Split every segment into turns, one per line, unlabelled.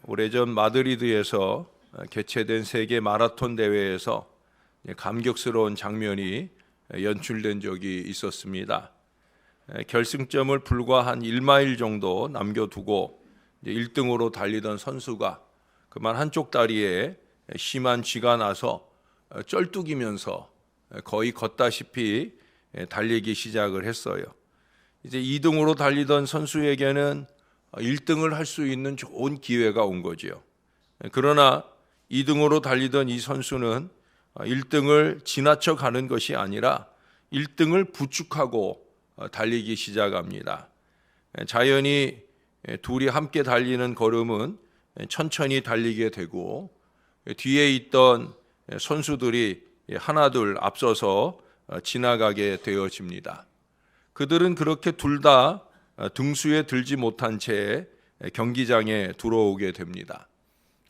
오래전 마드리드에서 개최된 세계 마라톤 대회에서 감격스러운 장면이 연출된 적이 있었습니다. 결승점을 불과 한 1마일 정도 남겨두고 1등으로 달리던 선수가 그만 한쪽 다리에 심한 쥐가 나서 쩔뚝이면서 거의 걷다시피 달리기 시작을 했어요. 이제 2등으로 달리던 선수에게는 1등을 할 수 있는 좋은 기회가 온 거지요. 그러나 2등으로 달리던 이 선수는 1등을 지나쳐 가는 것이 아니라 1등을 부축하고 달리기 시작합니다. 자연히 둘이 함께 달리는 걸음은 천천히 달리게 되고 뒤에 있던 선수들이 하나둘 앞서서 지나가게 되어집니다. 그들은 그렇게 둘 다 등수에 들지 못한 채 경기장에 들어오게 됩니다.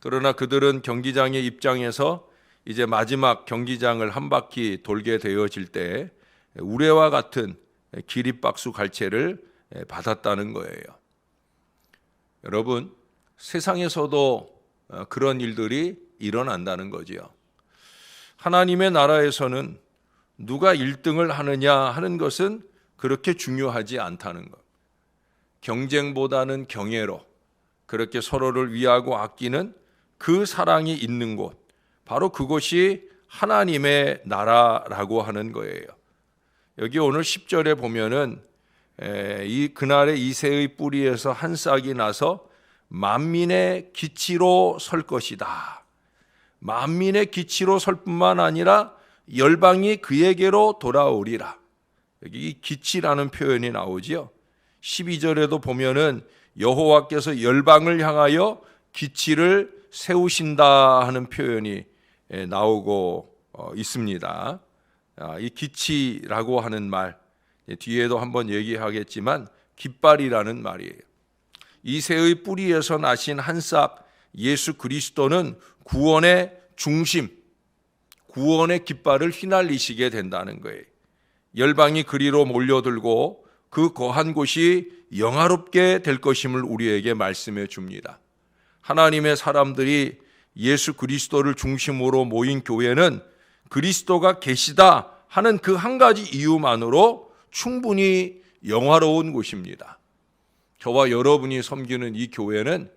그러나 그들은 경기장의 입장에서 이제 마지막 경기장을 한 바퀴 돌게 되어질 때 우레와 같은 기립박수 갈채를 받았다는 거예요. 여러분, 세상에서도 그런 일들이 일어난다는 거지요. 하나님의 나라에서는 누가 1등을 하느냐 하는 것은 그렇게 중요하지 않다는 것. 경쟁보다는 경애로 그렇게 서로를 위하고 아끼는 그 사랑이 있는 곳, 바로 그곳이 하나님의 나라라고 하는 거예요. 여기 오늘 10절에 보면은 그날의 이새의 뿌리에서 한 싹이 나서 만민의 기치로 설 것이다. 만민의 기치로 설 뿐만 아니라 열방이 그에게로 돌아오리라. 여기 기치라는 표현이 나오지요. 12절에도 보면은 여호와께서 열방을 향하여 기치를 세우신다 하는 표현이 나오고 있습니다. 이 기치라고 하는 말 뒤에도 한번 얘기하겠지만 깃발이라는 말이에요. 이새의 뿌리에서 나신 한 싹 예수 그리스도는 구원의 중심, 구원의 깃발을 휘날리시게 된다는 거예요. 열방이 그리로 몰려들고 그 거한 곳이 영화롭게 될 것임을 우리에게 말씀해 줍니다. 하나님의 사람들이 예수 그리스도를 중심으로 모인 교회는 그리스도가 계시다 하는 그 한 가지 이유만으로 충분히 영화로운 곳입니다. 저와 여러분이 섬기는 이 교회는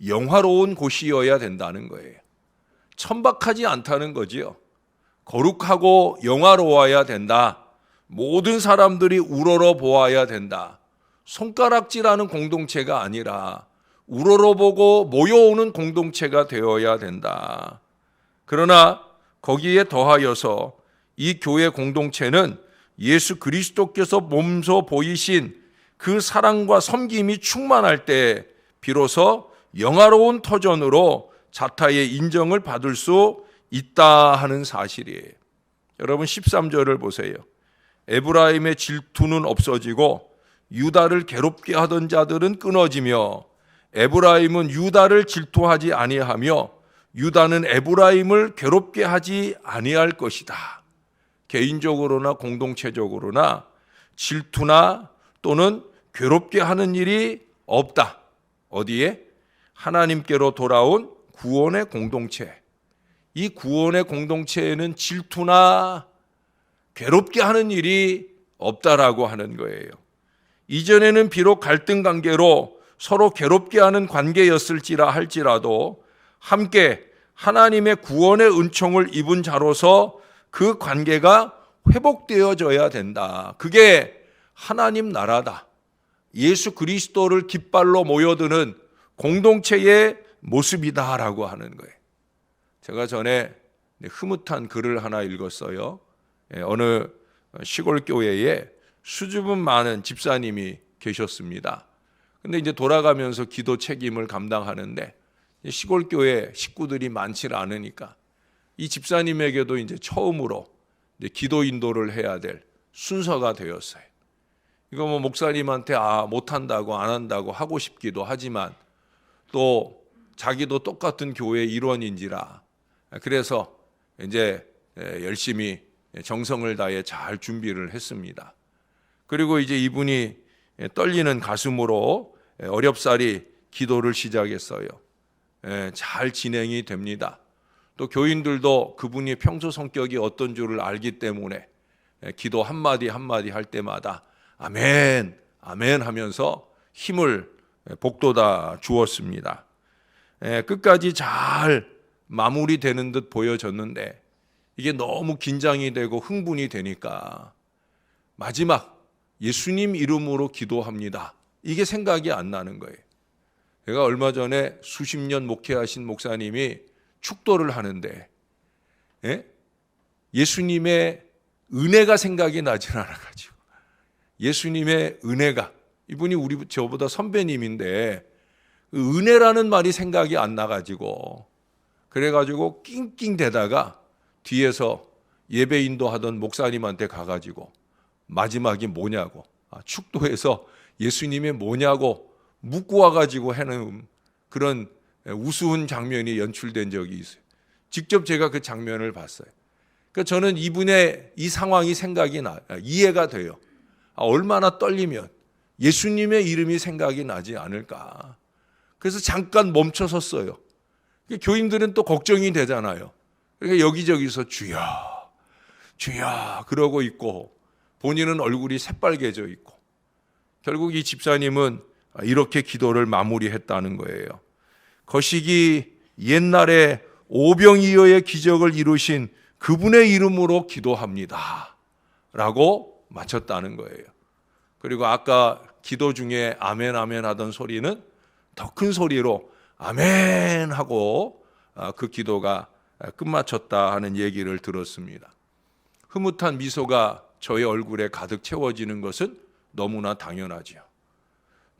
영화로운 곳이어야 된다는 거예요. 천박하지 않다는 거지요. 거룩하고 영화로워야 된다. 모든 사람들이 우러러 보아야 된다. 손가락질하는 공동체가 아니라 우러러 보고 모여오는 공동체가 되어야 된다. 그러나 거기에 더하여서 이 교회 공동체는 예수 그리스도께서 몸소 보이신 그 사랑과 섬김이 충만할 때 비로소 영화로운 터전으로 자타의 인정을 받을 수 있다 하는 사실이에요. 여러분 13절을 보세요. 에브라임의 질투는 없어지고 유다를 괴롭게 하던 자들은 끊어지며 에브라임은 유다를 질투하지 아니하며 유다는 에브라임을 괴롭게 하지 아니할 것이다. 개인적으로나 공동체적으로나 질투나 또는 괴롭게 하는 일이 없다. 어디에? 하나님께로 돌아온 구원의 공동체. 이 구원의 공동체에는 질투나 괴롭게 하는 일이 없다라고 하는 거예요. 이전에는 비록 갈등 관계로 서로 괴롭게 하는 관계였을지라 할지라도 함께 하나님의 구원의 은총을 입은 자로서 그 관계가 회복되어져야 된다. 그게 하나님 나라다. 예수 그리스도를 깃발로 모여드는 공동체의 모습이다라고 하는 거예요. 제가 전에 흐뭇한 글을 하나 읽었어요. 어느 시골 교회에 수줍음 많은 집사님이 계셨습니다. 근데 이제 돌아가면서 기도 책임을 감당하는데 시골 교회 식구들이 많지 않으니까 이 집사님에게도 이제 처음으로 이제 기도 인도를 해야 될 순서가 되었어요. 이거 뭐 목사님한테 못한다고 안 한다고 하고 싶기도 하지만 또 자기도 똑같은 교회의 일원인지라 그래서 이제 열심히 정성을 다해 잘 준비를 했습니다. 그리고 이제 이분이 떨리는 가슴으로 어렵사리 기도를 시작했어요. 잘 진행이 됩니다. 또 교인들도 그분이 평소 성격이 어떤 줄을 알기 때문에 기도 한마디 한마디 할 때마다 아멘, 아멘 하면서 힘을 복돋아 주었습니다. 끝까지 잘 마무리되는 듯 보여졌는데 이게 너무 긴장이 되고 흥분이 되니까 마지막 예수님 이름으로 기도합니다. 이게 생각이 안 나는 거예요. 제가 얼마 전에 수십 년 목회하신 목사님이 축도를 하는데 예수님의 은혜가 생각이 나질 않아가지고 예수님의 은혜가 이분이 저보다 선배님인데 은혜라는 말이 생각이 안 나가지고 그래가지고 낑낑대다가 뒤에서 예배 인도하던 목사님한테 가가지고 마지막이 뭐냐고 축도에서 예수님이 뭐냐고 묻고 와가지고 하는 그런 우스운 장면이 연출된 적이 있어요. 직접 제가 그 장면을 봤어요. 그러니까 저는 이분의 이 상황이 이해가 돼요. 얼마나 떨리면 예수님의 이름이 생각이 나지 않을까. 그래서 잠깐 멈춰 섰어요. 교인들은 또 걱정이 되잖아요. 그러니까 여기저기서 주여, 주여 그러고 있고 본인은 얼굴이 새빨개져 있고 결국 이 집사님은 이렇게 기도를 마무리했다는 거예요. 거시기 옛날에 오병이어의 기적을 이루신 그분의 이름으로 기도합니다 라고 마쳤다는 거예요. 그리고 아까 기도 중에 아멘 아멘 하던 소리는 더 큰 소리로 아멘 하고 그 기도가 끝마쳤다 하는 얘기를 들었습니다. 흐뭇한 미소가 저의 얼굴에 가득 채워지는 것은 너무나 당연하죠.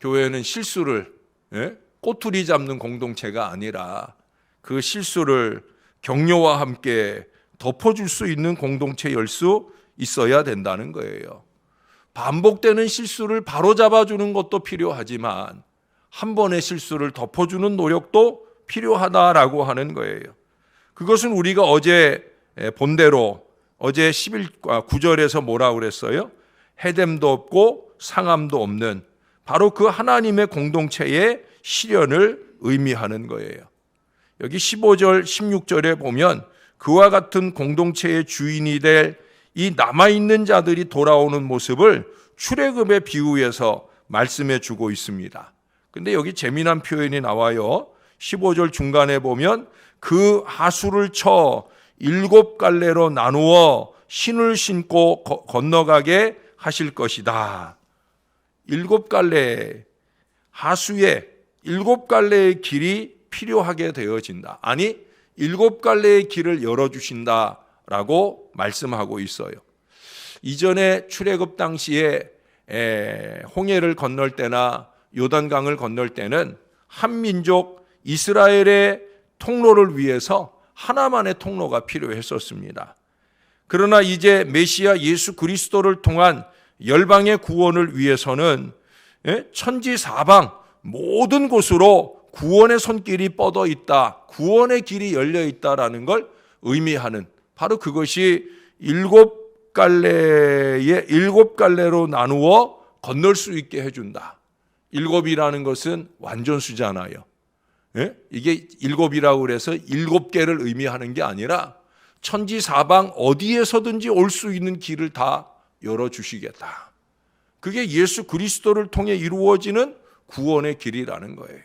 교회는 실수를 꼬투리 잡는 공동체가 아니라 그 실수를 격려와 함께 덮어줄 수 있는 공동체일 수 있어야 된다는 거예요. 반복되는 실수를 바로잡아주는 것도 필요하지만 한 번의 실수를 덮어주는 노력도 필요하다라고 하는 거예요. 그것은 우리가 어제 본대로 어제 9절에서 뭐라고 그랬어요? 해됨도 없고 상함도 없는 바로 그 하나님의 공동체의 실현을 의미하는 거예요. 여기 15절, 16절에 보면 그와 같은 공동체의 주인이 될 이 남아있는 자들이 돌아오는 모습을 출애굽에 비유해서 말씀해 주고 있습니다. 근데 여기 재미난 표현이 나와요. 15절 중간에 보면 그 하수를 쳐 7갈래로 나누어 신을 신고 건너가게 하실 것이다. 7갈래 하수에 7갈래의 길이 필요하게 되어진다. 아니 7갈래의 길을 열어주신다라고 말씀하고 있어요. 이전에 출애굽 당시에 홍해를 건널 때나 요단강을 건널 때는 한 민족 이스라엘의 통로를 위해서 하나만의 통로가 필요했었습니다. 그러나 이제 메시아 예수 그리스도를 통한 열방의 구원을 위해서는 천지 사방 모든 곳으로 구원의 손길이 뻗어 있다, 구원의 길이 열려 있다라는 걸 의미하는 바로 그것이 7갈래로 나누어 건널 수 있게 해준다. 7이라는 것은 완전수잖아요. 이게 7이라고 그래서 7개를 의미하는 게 아니라 천지 사방 어디에서든지 올 수 있는 길을 다 열어주시겠다. 그게 예수 그리스도를 통해 이루어지는 구원의 길이라는 거예요.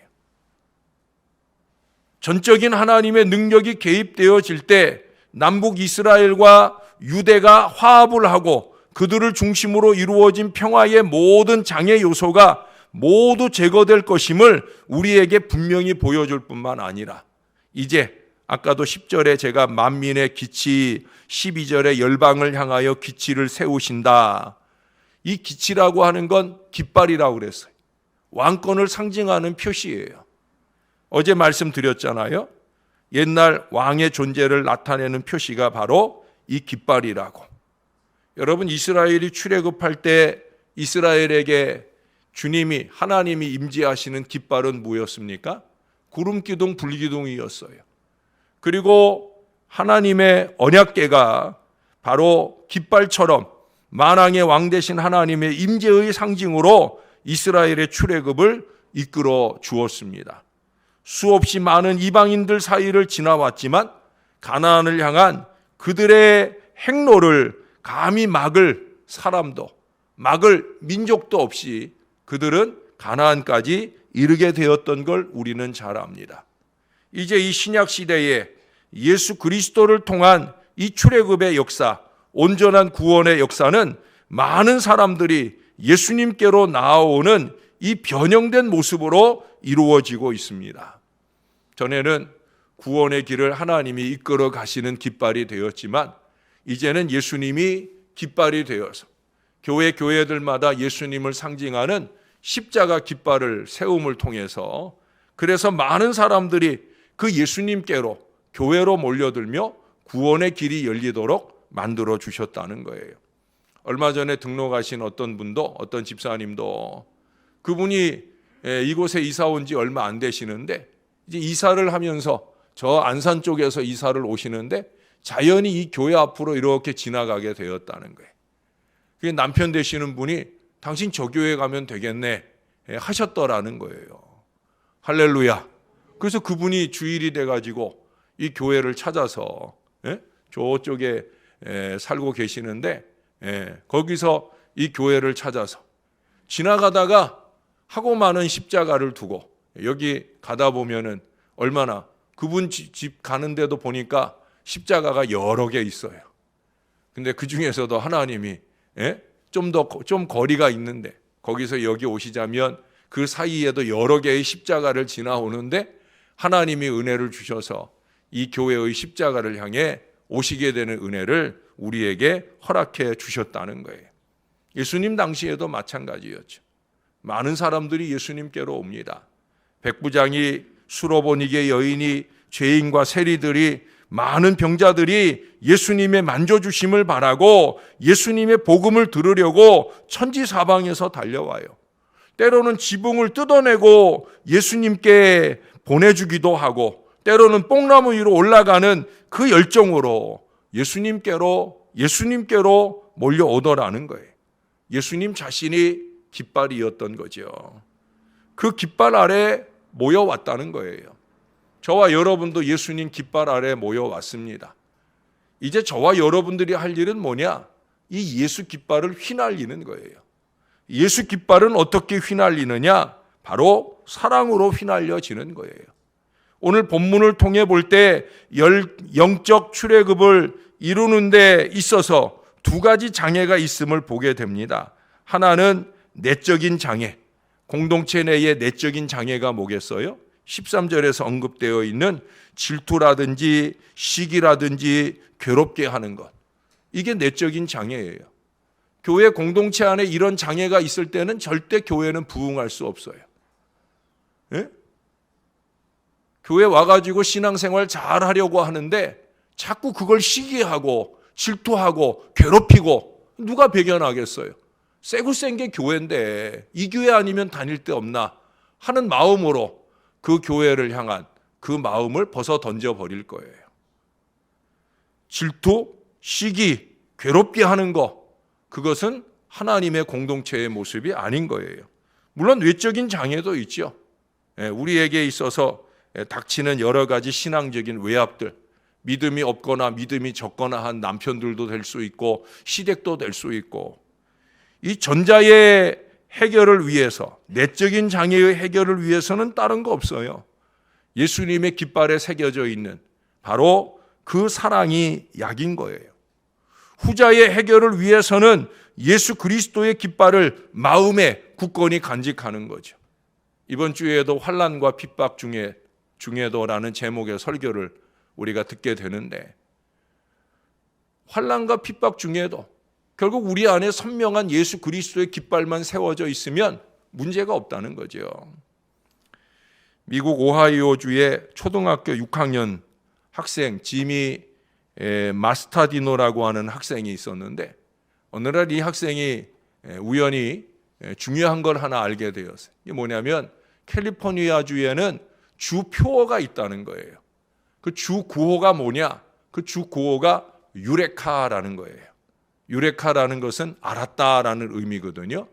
전적인 하나님의 능력이 개입되어질 때 남북 이스라엘과 유대가 화합을 하고 그들을 중심으로 이루어진 평화의 모든 장애 요소가 모두 제거될 것임을 우리에게 분명히 보여줄 뿐만 아니라 이제 아까도 10절에 제가 만민의 기치, 12절에 열방을 향하여 기치를 세우신다. 이 기치라고 하는 건 깃발이라고 그랬어요. 왕권을 상징하는 표시예요. 어제 말씀드렸잖아요. 옛날 왕의 존재를 나타내는 표시가 바로 이 깃발이라고. 여러분 이스라엘이 출애굽할 때 이스라엘에게 주님이 하나님이 임재하시는 깃발은 뭐였습니까? 구름기둥 불기둥이었어요. 그리고 하나님의 언약궤가 바로 깃발처럼 만왕의 왕 되신 하나님의 임재의 상징으로 이스라엘의 출애굽을 이끌어 주었습니다. 수없이 많은 이방인들 사이를 지나왔지만 가나안을 향한 그들의 행로를 감히 막을 사람도, 막을 민족도 없이 그들은 가나안까지 이르게 되었던 걸 우리는 잘 압니다. 이제 이 신약 시대에 예수 그리스도를 통한 이 출애굽의 역사, 온전한 구원의 역사는 많은 사람들이 예수님께로 나아오는 이 변형된 모습으로 이루어지고 있습니다. 전에는 구원의 길을 하나님이 이끌어 가시는 깃발이 되었지만 이제는 예수님이 깃발이 되어서 교회들마다 예수님을 상징하는 십자가 깃발을 세움을 통해서 그래서 많은 사람들이 그 예수님께로 교회로 몰려들며 구원의 길이 열리도록 만들어 주셨다는 거예요. 얼마 전에 등록하신 어떤 분도, 어떤 집사님도 그분이 이곳에 이사 온 지 얼마 안 되시는데 이제 이사를 하면서 저 안산 쪽에서 이사를 오시는데 자연히 이 교회 앞으로 이렇게 지나가게 되었다는 거예요. 그게 남편 되시는 분이 당신 저 교회 가면 되겠네 하셨더라는 거예요. 할렐루야. 그래서 그분이 주일이 돼가지고 이 교회를 찾아서 저쪽에 살고 계시는데 거기서 이 교회를 찾아서 지나가다가 하고 많은 십자가를 두고 여기 가다 보면은 얼마나 그분 집 가는데도 보니까 십자가가 여러 개 있어요. 근데 그 중에서도 하나님이 좀 거리가 있는데 거기서 여기 오시자면 그 사이에도 여러 개의 십자가를 지나오는데 하나님이 은혜를 주셔서 이 교회의 십자가를 향해 오시게 되는 은혜를 우리에게 허락해 주셨다는 거예요. 예수님 당시에도 마찬가지였죠. 많은 사람들이 예수님께로 옵니다. 백부장이, 수로보니게 여인이, 죄인과 세리들이, 많은 병자들이 예수님의 만져주심을 바라고 예수님의 복음을 들으려고 천지사방에서 달려와요. 때로는 지붕을 뜯어내고 예수님께 보내주기도 하고 때로는 뽕나무 위로 올라가는 그 열정으로 예수님께로 몰려오더라는 거예요. 예수님 자신이 깃발이었던 거죠. 그 깃발 아래 모여왔다는 거예요. 저와 여러분도 예수님 깃발 아래 모여왔습니다. 이제 저와 여러분들이 할 일은 뭐냐? 이 예수 깃발을 휘날리는 거예요. 예수 깃발은 어떻게 휘날리느냐? 바로 사랑으로 휘날려지는 거예요. 오늘 본문을 통해 볼 때 영적 출애굽을 이루는 데 있어서 두 가지 장애가 있음을 보게 됩니다. 하나는 내적인 장애, 공동체 내의 내적인 장애가 뭐겠어요? 13절에서 언급되어 있는 질투라든지 시기라든지 괴롭게 하는 것. 이게 내적인 장애예요. 교회 공동체 안에 이런 장애가 있을 때는 절대 교회는 부흥할 수 없어요. 예? 교회 와가지고 신앙생활 잘 하려고 하는데 자꾸 그걸 시기하고 질투하고 괴롭히고 누가 배견하겠어요? 세고 센 게 교회인데 이 교회 아니면 다닐 데 없나 하는 마음으로 그 교회를 향한 그 마음을 벗어 던져버릴 거예요. 질투, 시기, 괴롭게 하는 것, 그것은 하나님의 공동체의 모습이 아닌 거예요. 물론 외적인 장애도 있죠. 우리에게 있어서 닥치는 여러 가지 신앙적인 외압들, 믿음이 없거나 믿음이 적거나 한 남편들도 될 수 있고 시댁도 될 수 있고, 이 전자의 해결을 위해서, 내적인 장애의 해결을 위해서는 다른 거 없어요. 예수님의 깃발에 새겨져 있는 바로 그 사랑이 약인 거예요. 후자의 해결을 위해서는 예수 그리스도의 깃발을 마음에 굳건히 간직하는 거죠. 이번 주에도 환난과 핍박 중에도라는 제목의 설교를 우리가 듣게 되는데, 환난과 핍박 중에도 결국 우리 안에 선명한 예수 그리스도의 깃발만 세워져 있으면 문제가 없다는 거죠. 미국 오하이오주의 초등학교 6학년 학생 지미 마스타디노라고 하는 학생이 있었는데, 어느 날 이 학생이 우연히 중요한 걸 하나 알게 되었어요. 이게 뭐냐면 캘리포니아주에는 주 표어가 있다는 거예요. 그 주 구호가 뭐냐? 그 주 구호가 유레카라는 거예요. 유레카라는 것은 알았다라는 의미거든요.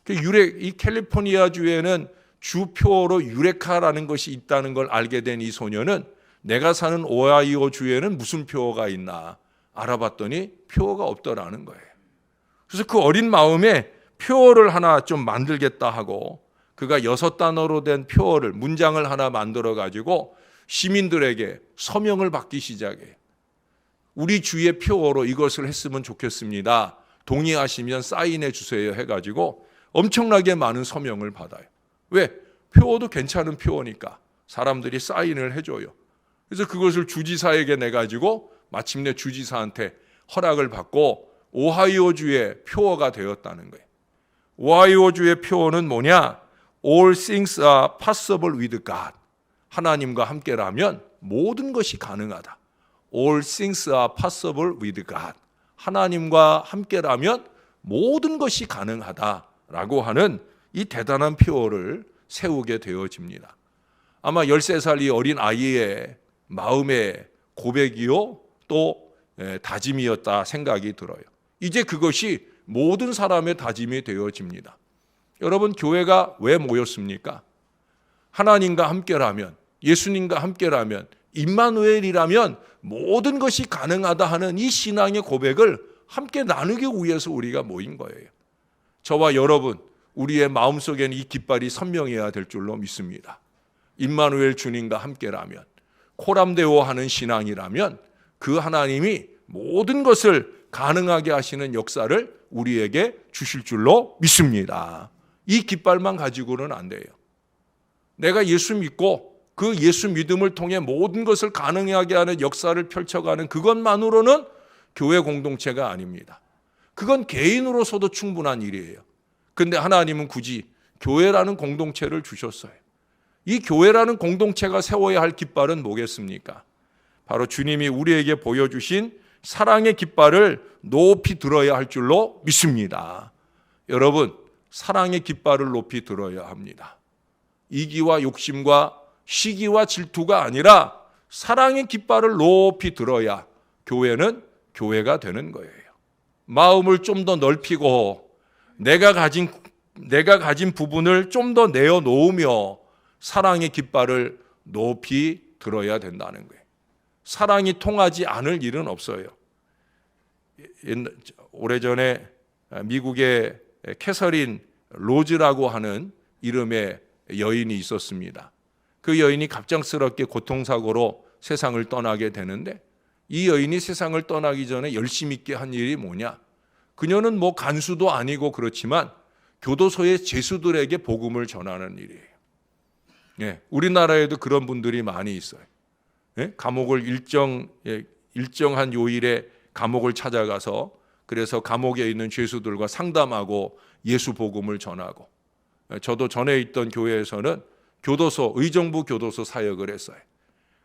이 캘리포니아주에는 주 표어로 유레카라는 것이 있다는 걸 알게 된 이 소녀는 내가 사는 오하이오 주에는 무슨 표어가 있나 알아봤더니 표어가 없더라는 거예요. 그래서 그 어린 마음에 표어를 하나 좀 만들겠다 하고 그가 6단어로 된 표어를 문장을 하나 만들어 가지고 시민들에게 서명을 받기 시작해요. 우리 주의 표어로 이것을 했으면 좋겠습니다. 동의하시면 사인해 주세요 해가지고 엄청나게 많은 서명을 받아요. 왜? 표어도 괜찮은 표어니까 사람들이 사인을 해줘요. 그래서 그것을 주지사에게 내가지고 마침내 주지사한테 허락을 받고 오하이오주의 표어가 되었다는 거예요. 오하이오주의 표어는 뭐냐? All things are possible with God. 하나님과 함께라면 모든 것이 가능하다. All things are possible with God. 하나님과 함께라면 모든 것이 가능하다라고 하는 이 대단한 표어를 세우게 되어집니다. 아마 13살 이 어린 아이의 마음의 고백이요 또 다짐이었다 생각이 들어요. 이제 그것이 모든 사람의 다짐이 되어집니다. 여러분, 교회가 왜 모였습니까? 하나님과 함께라면, 예수님과 함께라면, 임마누엘이라면 모든 것이 가능하다 하는 이 신앙의 고백을 함께 나누기 위해서 우리가 모인 거예요. 저와 여러분, 우리의 마음속에는 이 깃발이 선명해야 될 줄로 믿습니다. 임마누엘 주님과 함께라면, 코람데오 하는 신앙이라면 그 하나님이 모든 것을 가능하게 하시는 역사를 우리에게 주실 줄로 믿습니다. 이 깃발만 가지고는 안 돼요. 내가 예수 믿고 그 예수 믿음을 통해 모든 것을 가능하게 하는 역사를 펼쳐가는 그것만으로는 교회 공동체가 아닙니다. 그건 개인으로서도 충분한 일이에요. 그런데 하나님은 굳이 교회라는 공동체를 주셨어요. 이 교회라는 공동체가 세워야 할 깃발은 뭐겠습니까? 바로 주님이 우리에게 보여주신 사랑의 깃발을 높이 들어야 할 줄로 믿습니다. 여러분, 사랑의 깃발을 높이 들어야 합니다. 이기와 욕심과 시기와 질투가 아니라 사랑의 깃발을 높이 들어야 교회는 교회가 되는 거예요. 마음을 좀 더 넓히고 내가 가진 부분을 좀 더 내어놓으며 사랑의 깃발을 높이 들어야 된다는 거예요. 사랑이 통하지 않을 일은 없어요. 오래전에 미국의 캐서린 로즈라고 하는 이름의 여인이 있었습니다. 그 여인이 갑작스럽게 교통사고로 세상을 떠나게 되는데 이 여인이 세상을 떠나기 전에 열심히 있게 한 일이 뭐냐? 그녀는 뭐 간수도 아니고 그렇지만 교도소의 죄수들에게 복음을 전하는 일이에요. 예, 우리나라에도 그런 분들이 많이 있어요. 예? 감옥을 일정한 요일에 감옥을 찾아가서 그래서 감옥에 있는 죄수들과 상담하고 예수 복음을 전하고, 저도 전에 있던 교회에서는 교도소, 의정부 교도소 사역을 했어요.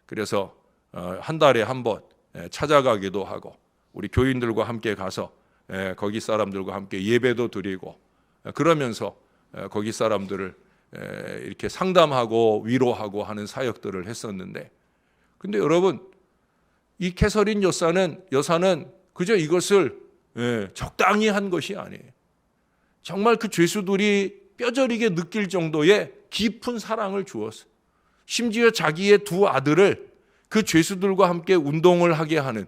그래서 한 달에 한 번 찾아가기도 하고 우리 교인들과 함께 가서 거기 사람들과 함께 예배도 드리고 그러면서 거기 사람들을 이렇게 상담하고 위로하고 하는 사역들을 했었는데, 근데 여러분, 이 캐서린 여사는 그저 이것을 적당히 한 것이 아니에요. 정말 그 죄수들이 뼈저리게 느낄 정도의 깊은 사랑을 주었어요. 심지어 자기의 두 아들을 그 죄수들과 함께 운동을 하게 하는,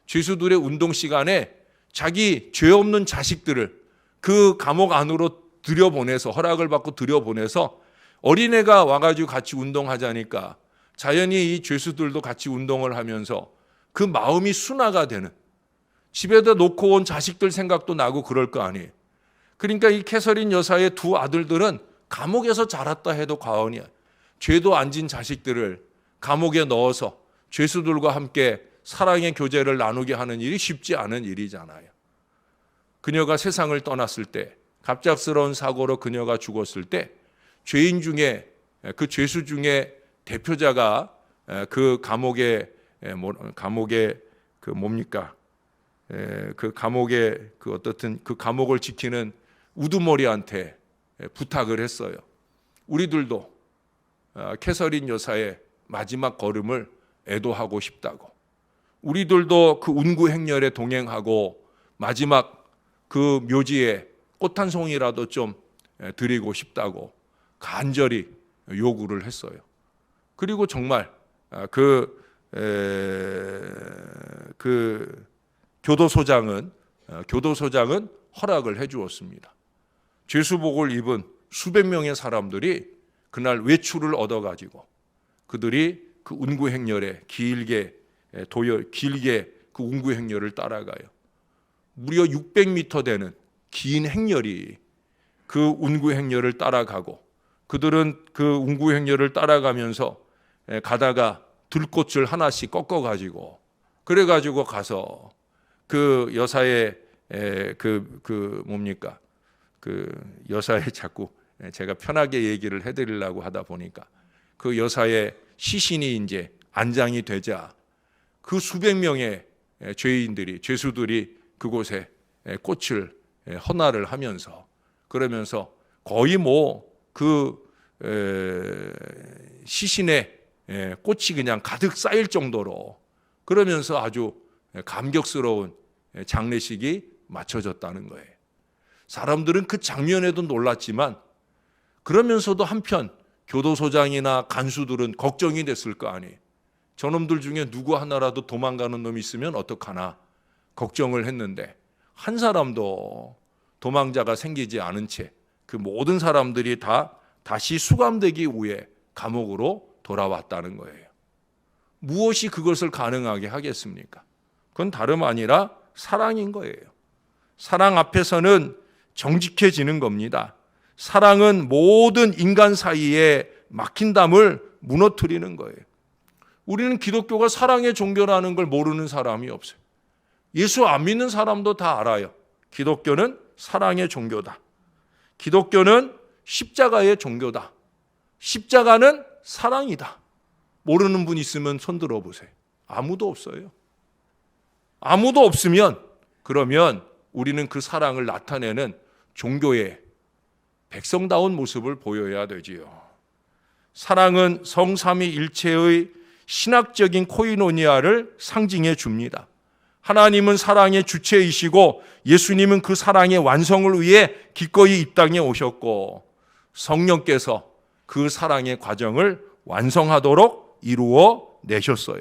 죄수들의 운동 시간에 자기 죄 없는 자식들을 그 감옥 안으로 들여보내서, 허락을 받고 들여보내서 어린애가 와가지고 같이 운동하자니까 자연히 이 죄수들도 같이 운동을 하면서 그 마음이 순화가 되는, 집에다 놓고 온 자식들 생각도 나고 그럴 거 아니에요. 그러니까 이 캐서린 여사의 두 아들들은 감옥에서 자랐다 해도 과언이야. 죄도 안 진 자식들을 감옥에 넣어서 죄수들과 함께 사랑의 교제를 나누게 하는 일이 쉽지 않은 일이잖아요. 그녀가 세상을 떠났을 때, 갑작스러운 사고로 그녀가 죽었을 때 죄인 중에, 그 죄수 중에 대표자가 그 감옥의 그 감옥을 지키는 우두머리한테 부탁을 했어요. 우리들도 캐서린 여사의 마지막 걸음을 애도하고 싶다고, 우리들도 그 운구 행렬에 동행하고 마지막 그 묘지에 꽃 한 송이라도 좀 드리고 싶다고 간절히 요구를 했어요. 그리고 정말 그 교도소장은 허락을 해주었습니다. 죄수복을 입은 수백 명의 사람들이 그날 외출을 얻어가지고 그들이 그 운구행렬에 길게 그 운구행렬을 따라가요. 무려 600m 되는 긴 행렬이 그 운구행렬을 따라가고, 그들은 그 운구행렬을 따라가면서 가다가 들꽃을 하나씩 꺾어가지고 그래가지고 가서 그 여사의 여사의 자꾸 제가 편하게 얘기를 해드리려고 하다 보니까 그 여사의 시신이 이제 안장이 되자 그 수백 명의 죄수들이 그곳에 꽃을 헌화를 하면서, 그러면서 거의 그 시신에 꽃이 그냥 가득 쌓일 정도로, 그러면서 아주 감격스러운 장례식이 마쳐졌다는 거예요. 사람들은 그 장면에도 놀랐지만 그러면서도 한편 교도소장이나 간수들은 걱정이 됐을 거 아니에요. 저놈들 중에 누구 하나라도 도망가는 놈이 있으면 어떡하나 걱정을 했는데, 한 사람도 도망자가 생기지 않은 채 그 모든 사람들이 다시 수감되기 위해 감옥으로 돌아왔다는 거예요. 무엇이 그것을 가능하게 하겠습니까? 그건 다름 아니라 사랑인 거예요. 사랑 앞에서는 정직해지는 겁니다. 사랑은 모든 인간 사이에 막힌 담을 무너뜨리는 거예요. 우리는 기독교가 사랑의 종교라는 걸 모르는 사람이 없어요. 예수 안 믿는 사람도 다 알아요. 기독교는 사랑의 종교다. 기독교는 십자가의 종교다. 십자가는 사랑이다. 모르는 분 있으면 손 들어보세요. 아무도 없어요. 아무도 없으면 그러면 우리는 그 사랑을 나타내는 종교의 백성다운 모습을 보여야 되지요. 사랑은 성삼위일체의 신학적인 코이노니아를 상징해 줍니다. 하나님은 사랑의 주체이시고 예수님은 그 사랑의 완성을 위해 기꺼이 이 땅에 오셨고, 성령께서 그 사랑의 과정을 완성하도록 이루어 내셨어요.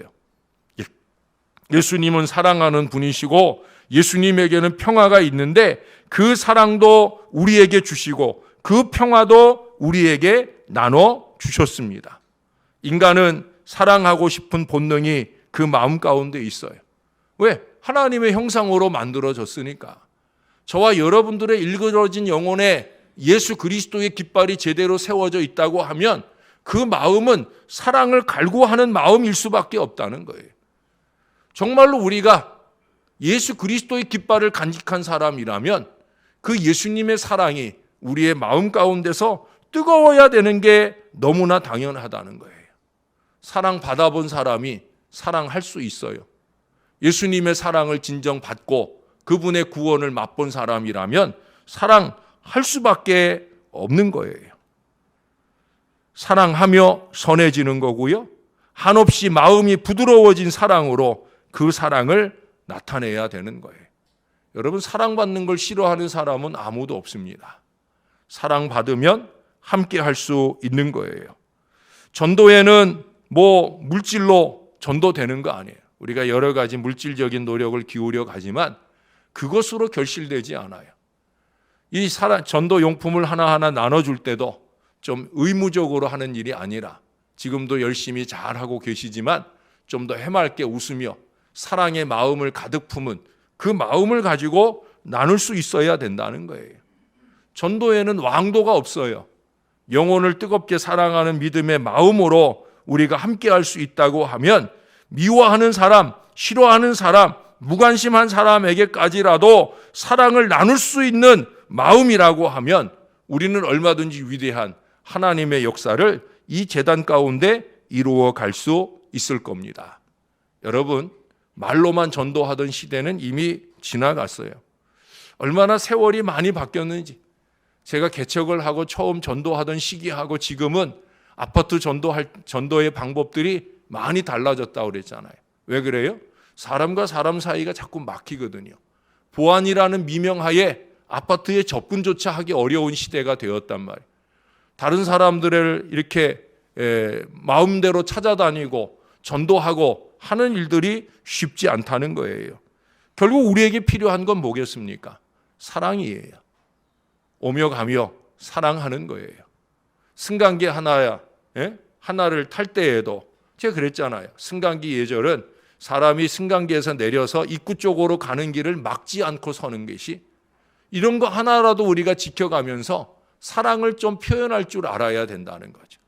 예수님은 사랑하는 분이시고 예수님에게는 평화가 있는데 그 사랑도 우리에게 주시고 그 평화도 우리에게 나눠 주셨습니다. 인간은 사랑하고 싶은 본능이 그 마음 가운데 있어요. 왜? 하나님의 형상으로 만들어졌으니까. 저와 여러분들의 일그러진 영혼에 예수 그리스도의 깃발이 제대로 세워져 있다고 하면 그 마음은 사랑을 갈구하는 마음일 수밖에 없다는 거예요. 정말로 우리가 예수 그리스도의 깃발을 간직한 사람이라면 그 예수님의 사랑이 우리의 마음 가운데서 뜨거워야 되는 게 너무나 당연하다는 거예요. 사랑 받아본 사람이 사랑할 수 있어요. 예수님의 사랑을 진정받고 그분의 구원을 맛본 사람이라면 사랑할 수밖에 없는 거예요. 사랑하며 선해지는 거고요. 한없이 마음이 부드러워진 사랑으로 그 사랑을 나타내야 되는 거예요. 여러분, 사랑받는 걸 싫어하는 사람은 아무도 없습니다. 사랑받으면 함께 할 수 있는 거예요. 전도에는 물질로 전도되는 거 아니에요. 우리가 여러 가지 물질적인 노력을 기울여 가지만 그것으로 결실되지 않아요. 이 전도 용품을 하나하나 나눠줄 때도 좀 의무적으로 하는 일이 아니라 지금도 열심히 잘하고 계시지만 좀 더 해맑게 웃으며 사랑의 마음을 가득 품은 그 마음을 가지고 나눌 수 있어야 된다는 거예요. 전도에는 왕도가 없어요. 영혼을 뜨겁게 사랑하는 믿음의 마음으로 우리가 함께 할 수 있다고 하면 미워하는 사람, 싫어하는 사람, 무관심한 사람에게까지라도 사랑을 나눌 수 있는 마음이라고 하면 우리는 얼마든지 위대한 하나님의 역사를 이 재단 가운데 이루어 갈 수 있을 겁니다. 여러분, 말로만 전도하던 시대는 이미 지나갔어요. 얼마나 세월이 많이 바뀌었는지. 제가 개척을 하고 처음 전도하던 시기하고 지금은 아파트 전도의 방법들이 많이 달라졌다고 그랬잖아요. 왜 그래요? 사람과 사람 사이가 자꾸 막히거든요. 보안이라는 미명하에 아파트에 접근조차 하기 어려운 시대가 되었단 말이에요. 다른 사람들을 이렇게 마음대로 찾아다니고 전도하고 하는 일들이 쉽지 않다는 거예요. 결국 우리에게 필요한 건 뭐겠습니까? 사랑이에요. 오며 가며 사랑하는 거예요. 승강기 하나를 탈 때에도 제가 그랬잖아요. 승강기 예절은 사람이 승강기에서 내려서 입구 쪽으로 가는 길을 막지 않고 서는 것이, 이런 거 하나라도 우리가 지켜가면서 사랑을 좀 표현할 줄 알아야 된다는 거죠.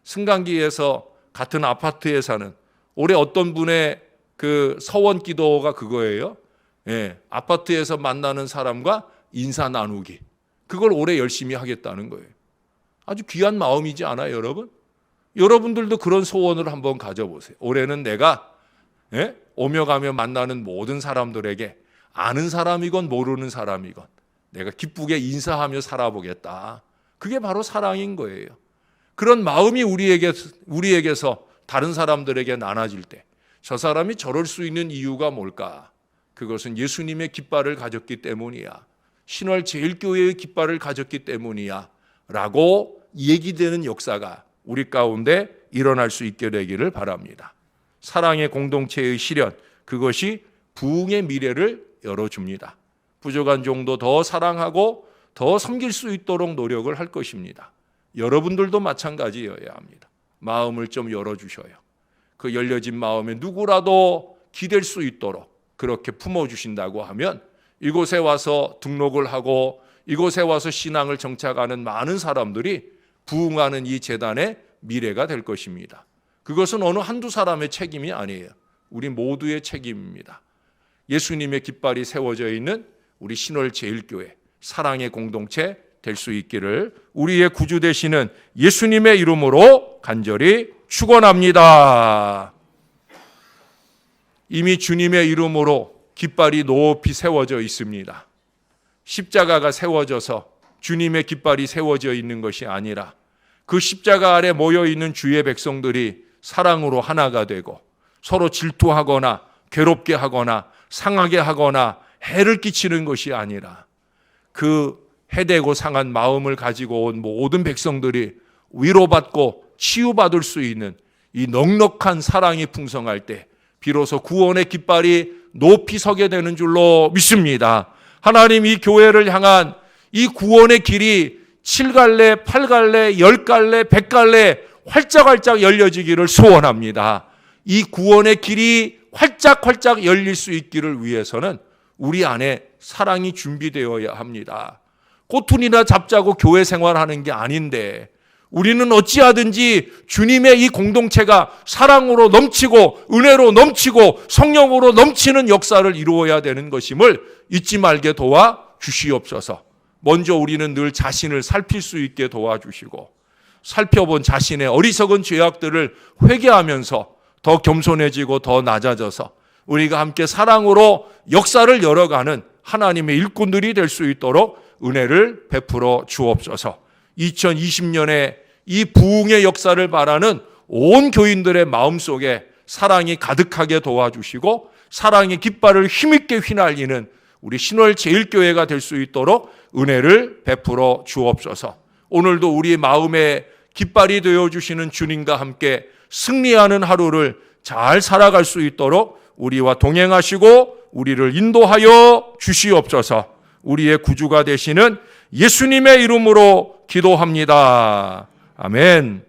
승강기에서 같은 아파트에 사는, 올해 어떤 분의 그 서원 기도가 그거예요. 아파트에서 만나는 사람과 인사 나누기. 그걸 올해 열심히 하겠다는 거예요. 아주 귀한 마음이지 않아요, 여러분? 여러분들도 그런 소원을 한번 가져보세요. 올해는 내가 오며 가며 만나는 모든 사람들에게, 아는 사람이건 모르는 사람이건, 내가 기쁘게 인사하며 살아보겠다. 그게 바로 사랑인 거예요. 그런 마음이 우리에게서 다른 사람들에게 나눠질 때, 저 사람이 저럴 수 있는 이유가 뭘까? 그것은 예수님의 깃발을 가졌기 때문이야. 신월 제일교회의 깃발을 가졌기 때문이야. 라고 얘기되는 역사가 우리 가운데 일어날 수 있게 되기를 바랍니다. 사랑의 공동체의 실현, 그것이 부흥의 미래를 열어줍니다. 부족한 종도 더 사랑하고 더 섬길 수 있도록 노력을 할 것입니다. 여러분들도 마찬가지여야 합니다. 마음을 좀 열어주셔요. 그 열려진 마음에 누구라도 기댈 수 있도록 그렇게 품어주신다고 하면, 이곳에 와서 등록을 하고 이곳에 와서 신앙을 정착하는 많은 사람들이 부흥하는 이 재단의 미래가 될 것입니다. 그것은 어느 한두 사람의 책임이 아니에요. 우리 모두의 책임입니다. 예수님의 깃발이 세워져 있는 우리 신월 제일교회, 사랑의 공동체 될 수 있기를 우리의 구주 되시는 예수님의 이름으로 간절히 축원합니다. 이미 주님의 이름으로 깃발이 높이 세워져 있습니다. 십자가가 세워져서 주님의 깃발이 세워져 있는 것이 아니라, 그 십자가 아래 모여 있는 주의 백성들이 사랑으로 하나가 되고 서로 질투하거나 괴롭게 하거나 상하게 하거나 해를 끼치는 것이 아니라, 그 해되고 상한 마음을 가지고 온 모든 백성들이 위로받고 치유받을 수 있는 이 넉넉한 사랑이 풍성할 때 비로소 구원의 깃발이 높이 서게 되는 줄로 믿습니다. 하나님, 이 교회를 향한 이 구원의 길이 7갈래, 8갈래, 10갈래, 100갈래 활짝활짝 열려지기를 소원합니다. 이 구원의 길이 활짝활짝 열릴 수 있기를 위해서는 우리 안에 사랑이 준비되어야 합니다. 꼬투리나 잡자고 교회 생활하는 게 아닌데, 우리는 어찌하든지 주님의 이 공동체가 사랑으로 넘치고 은혜로 넘치고 성령으로 넘치는 역사를 이루어야 되는 것임을 잊지 말게 도와 주시옵소서. 먼저 우리는 늘 자신을 살필 수 있게 도와주시고, 살펴본 자신의 어리석은 죄악들을 회개하면서 더 겸손해지고 더 낮아져서 우리가 함께 사랑으로 역사를 열어가는 하나님의 일꾼들이 될 수 있도록 은혜를 베풀어 주옵소서. 2020년에 이 부흥의 역사를 바라는 온 교인들의 마음속에 사랑이 가득하게 도와주시고, 사랑의 깃발을 힘있게 휘날리는 우리 신월 제일교회가 될 수 있도록 은혜를 베풀어 주옵소서. 오늘도 우리 마음에 깃발이 되어주시는 주님과 함께 승리하는 하루를 잘 살아갈 수 있도록 우리와 동행하시고 우리를 인도하여 주시옵소서. 우리의 구주가 되시는 예수님의 이름으로 기도합니다. 아멘.